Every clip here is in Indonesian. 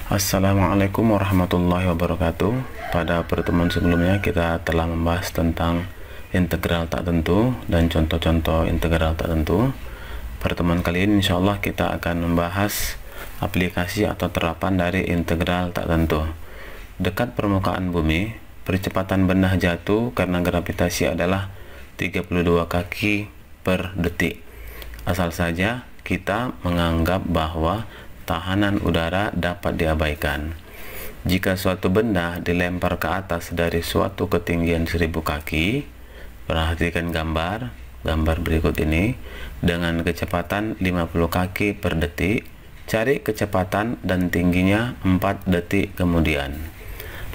Assalamualaikum warahmatullahi wabarakatuh. Pada pertemuan sebelumnya kita telah membahas tentang integral tak tentu dan contoh-contoh integral tak tentu. Pertemuan kali ini insya Allah kita akan membahas aplikasi atau terapan dari integral tak tentu. Dekat permukaan bumi, percepatan benda jatuh karena gravitasi adalah 32 kaki per detik. Asal saja kita menganggap bahwa tahanan udara dapat diabaikan. Jika suatu benda dilempar ke atas dari suatu ketinggian 1000 kaki, perhatikan gambar berikut ini, dengan kecepatan 50 kaki per detik, cari kecepatan dan tingginya 4 detik kemudian.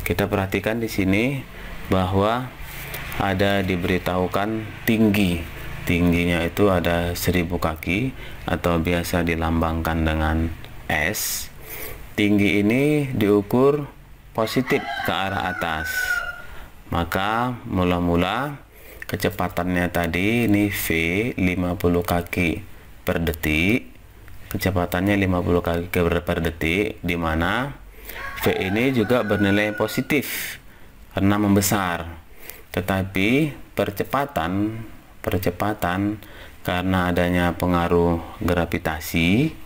Kita perhatikan di sini bahwa ada diberitahukan tingginya itu ada 1000 kaki atau biasa dilambangkan dengan S. Tinggi ini diukur positif ke arah atas, maka mula-mula kecepatannya tadi ini V 50 kaki per detik, kecepatannya 50 kaki per detik, di mana V ini juga bernilai positif karena membesar, tetapi percepatan karena adanya pengaruh gravitasi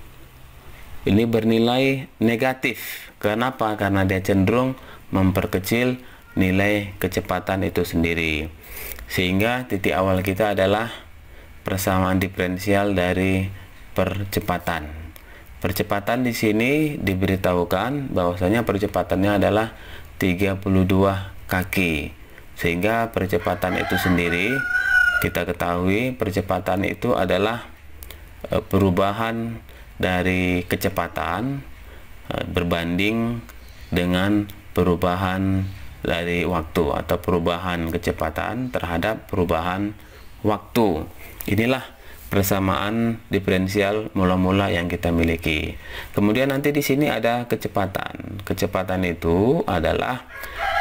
ini bernilai negatif. Kenapa? Karena dia cenderung memperkecil nilai kecepatan itu sendiri, sehingga titik awal kita adalah persamaan diferensial dari percepatan. Percepatan di sini diberitahukan bahwasanya percepatannya adalah 32 kaki, sehingga percepatan itu sendiri kita ketahui percepatan itu adalah perubahan dari kecepatan berbanding dengan perubahan dari waktu, atau perubahan kecepatan terhadap perubahan waktu. Inilah persamaan diferensial mula-mula yang kita miliki. Kemudian nanti di sini ada kecepatan. Kecepatan itu adalah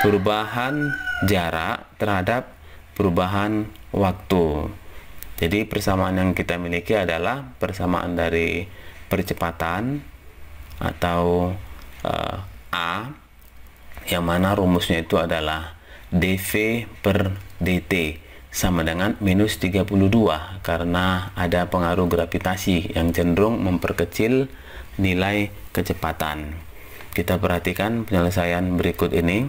perubahan jarak terhadap perubahan waktu. Jadi persamaan yang kita miliki adalah persamaan dari percepatan atau A, yang mana rumusnya itu adalah dV per dt sama dengan minus 32, karena ada pengaruh gravitasi yang cenderung memperkecil nilai kecepatan. Kita perhatikan penyelesaian berikut ini.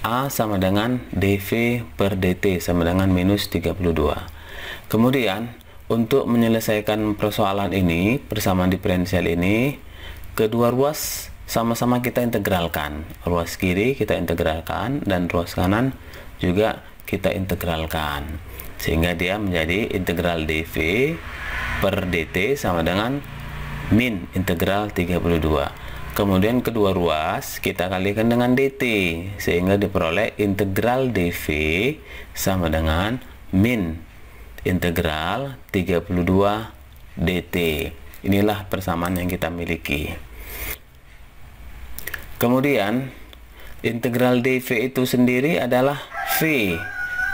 A sama dengan dV per dt sama dengan minus 32. Kemudian untuk menyelesaikan persoalan ini, persamaan diferensial ini, kedua ruas sama-sama kita integralkan. Ruas kiri kita integralkan dan ruas kanan juga kita integralkan, sehingga dia menjadi integral dV per dt sama dengan min integral 32. Kemudian kedua ruas kita kalikan dengan dt, sehingga diperoleh integral dV sama dengan min integral 32 dt. Inilah persamaan yang kita miliki. Kemudian integral dV itu sendiri adalah V,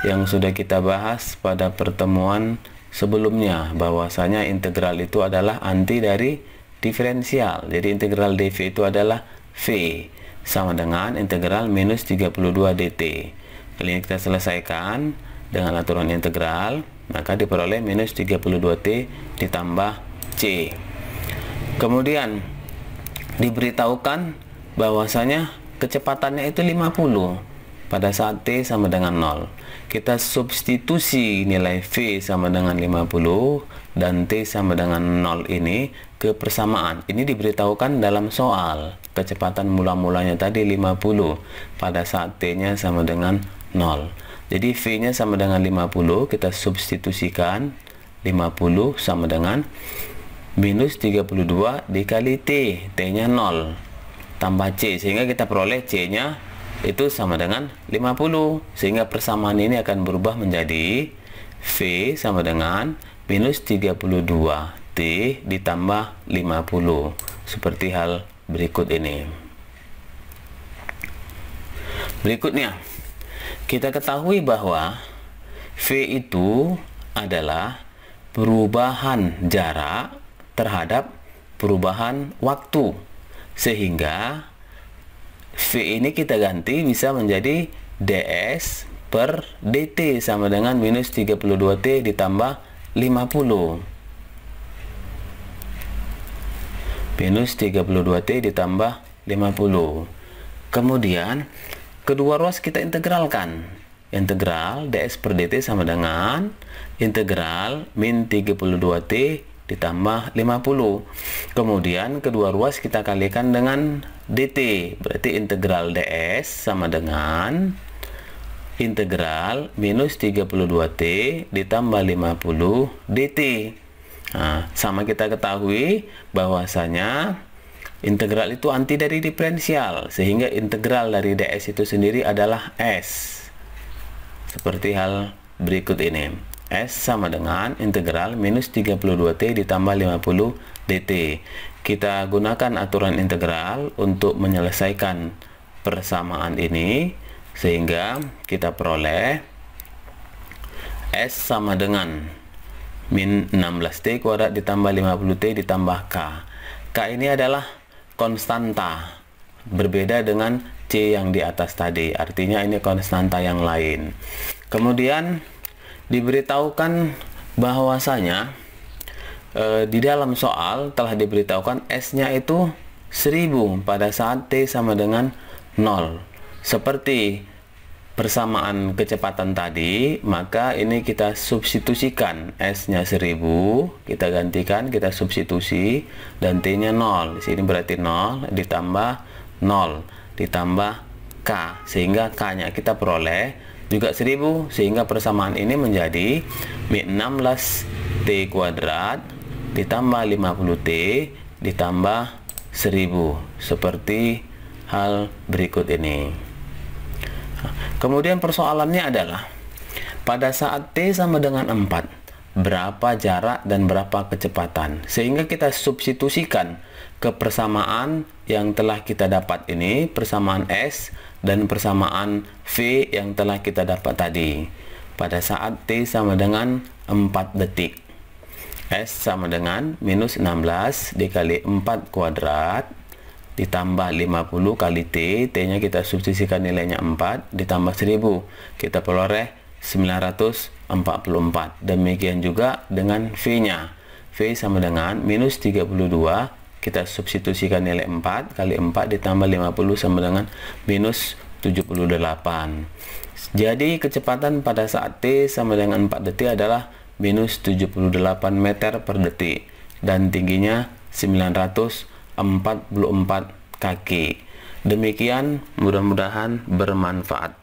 yang sudah kita bahas pada pertemuan sebelumnya, bahwasanya integral itu adalah anti dari diferensial. Jadi integral dV itu adalah V sama dengan integral minus 32 dt. Kali ini kita selesaikan dengan aturan integral, maka diperoleh minus 32T ditambah C. Kemudian diberitahukan bahwasanya kecepatannya itu 50 pada saat T sama dengan 0. Kita substitusi nilai V sama dengan 50 dan T sama dengan 0 ini ke persamaan. Ini diberitahukan dalam soal. Kecepatan mula-mulanya tadi 50 pada saat T-nya sama dengan 0. Jadi V-nya sama dengan 50, kita substitusikan 50 sama dengan minus 32 dikali T, T-nya 0, tambah C, sehingga kita peroleh C-nya itu sama dengan 50, sehingga persamaan ini akan berubah menjadi V sama dengan minus 32 T ditambah 50, seperti hal berikut ini. Berikutnya, kita ketahui bahwa V itu adalah perubahan jarak terhadap perubahan waktu, sehingga V ini kita ganti bisa menjadi ds per dt sama dengan minus 32t ditambah 50. Minus 32t ditambah 50. Kemudian kedua ruas kita integralkan. Integral ds per dt sama dengan integral min 32t ditambah 50. Kemudian kedua ruas kita kalikan dengan dt. Berarti integral ds sama dengan integral minus 32t ditambah 50 dt. Nah, sama kita ketahui bahwasanya integral itu anti dari diferensial, sehingga integral dari ds itu sendiri adalah s. Seperti hal berikut ini. S sama dengan integral minus 32t ditambah 50 dt. Kita gunakan aturan integral untuk menyelesaikan persamaan ini, sehingga kita peroleh S sama dengan min 16t kuadrat ditambah 50t ditambah K. K ini adalah konstanta, berbeda dengan C yang di atas tadi, artinya ini konstanta yang lain. Kemudian diberitahukan bahwasanya di dalam soal telah diberitahukan S-nya itu 1000 pada saat T sama dengan 0. Seperti persamaan kecepatan tadi, maka ini kita substitusikan. S-nya 1000, kita gantikan, kita substitusi, dan T-nya 0. Di sini berarti 0 ditambah 0 ditambah K, sehingga K-nya kita peroleh juga 1000, sehingga persamaan ini menjadi min 16t kuadrat ditambah 50t ditambah 1000, seperti hal berikut ini. Kemudian persoalannya adalah pada saat T sama dengan 4, berapa jarak dan berapa kecepatan, sehingga kita substitusikan ke persamaan yang telah kita dapat ini, persamaan S dan persamaan V yang telah kita dapat tadi. Pada saat T sama dengan 4 detik, S sama dengan minus 16 dikali 4 kuadrat ditambah 50 kali T, T-nya kita substitusikan nilainya 4 ditambah 1000, kita peroleh 944. Demikian juga dengan V-nya. V sama dengan minus 32, kita substitusikan nilai 4 kali 4 ditambah 50 sama dengan minus 78. Jadi kecepatan pada saat T sama dengan 4 detik adalah minus 78 meter per detik, dan tingginya 944 kaki. Demikian, mudah-mudahan bermanfaat.